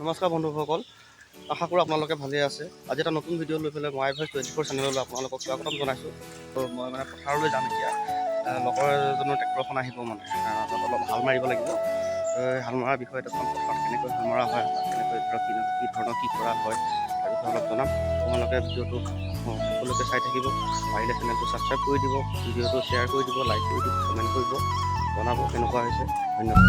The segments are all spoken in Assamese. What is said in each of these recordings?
নমস্কাৰ বন্ধুসকল, আশা কৰোঁ আপোনালোকে ভালে আছে। আজি এটা নতুন ভিডিঅ' লৈ পেলাই MyVoice24 চেনেললৈ আপোনালোকক স্বাগতম জনাইছোঁ। তো মই মানে পথাৰলৈ যাম এতিয়া। লগৰ এজনৰ ট্ৰেক্টৰখন আহিব মানে তাত অলপ হাল মাৰিব লাগিব। হাল মৰাৰ বিষয়ে এখন পথাৰত কেনেকৈ হাল মৰা হয়, কেনেকৈ ধৰক কি ধৰণৰ কি কৰা হয় তাৰ বিষয়ে অলপ জনাম। তোমালোকে ভিডিঅ'টো সকলোকে চাই থাকিব, পাৰিলে চেনেলটো ছাবস্ক্ৰাইব কৰি দিব, ভিডিঅ'টো শ্বেয়াৰ কৰি দিব, লাইক কৰি দিব, কমেণ্ট কৰিব, জনাব কেনেকুৱা হৈছে। ধন্যবাদ।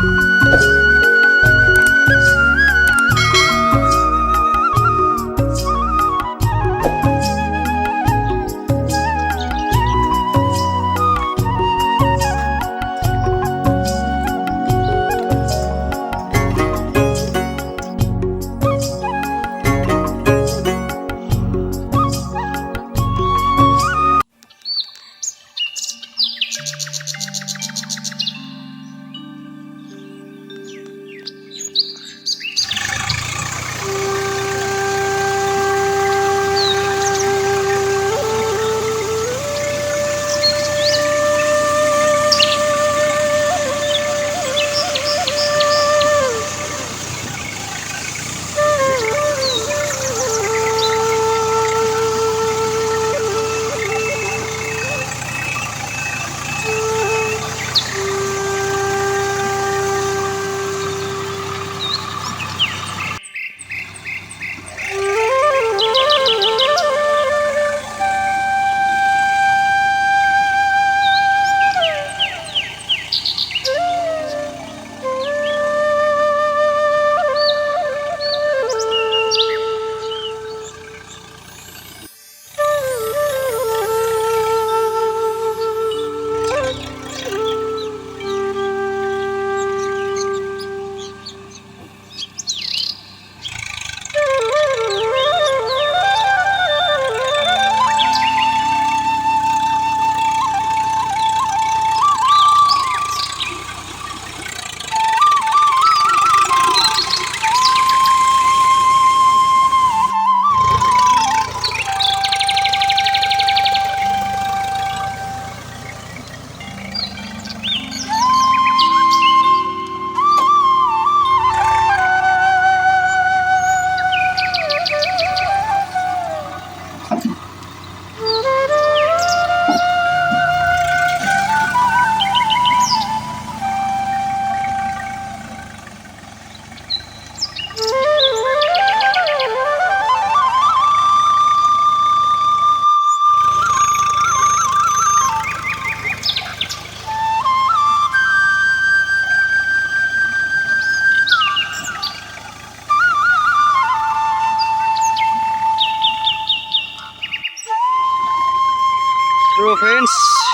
তো ফ্ৰেণ্ডছ,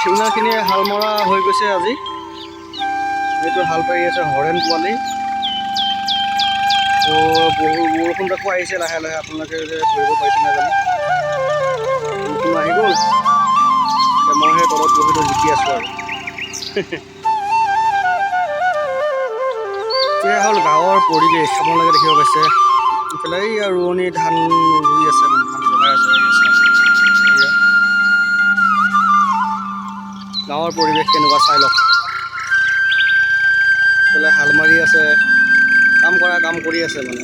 ইমানখিনিয়ে হাল মৰা হৈ গৈছে আজি। এইটো হাল পাৰি আছে হৰেণ পোৱালি। তো বৰষুণ দেখুৱা আহিছে লাহে লাহে, আপোনালোকে যে ধৰিব পাৰিছে নাজানো। বৰষুণ আহি গ'ল, এতিয়া মই সেই তলত বহি জিকি আছোঁ আৰু। এয়া হ'ল গাঁৱৰ পৰিৱেশ, আপোনালোকে দেখিব পাইছে। ইফালে এই ৰোৱনী ধান ৰুই আছে, ধান লগাই আছে। গাঁৱৰ পৰিৱেশ কেনেকুৱা চাই লওক। এইফালে হাল মাৰি আছে, কাম কৰি আছে মানে।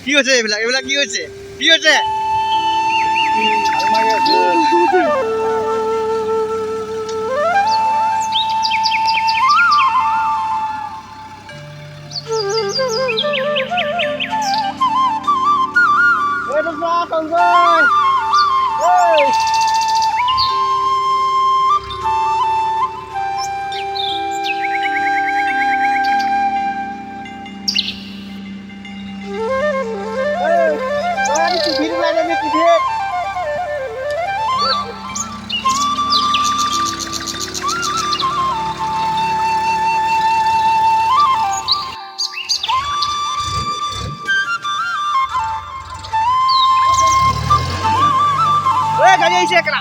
কি হৈছে এইবিলাক কি হৈছে? ঐ গাড়ী আহিছে একেলা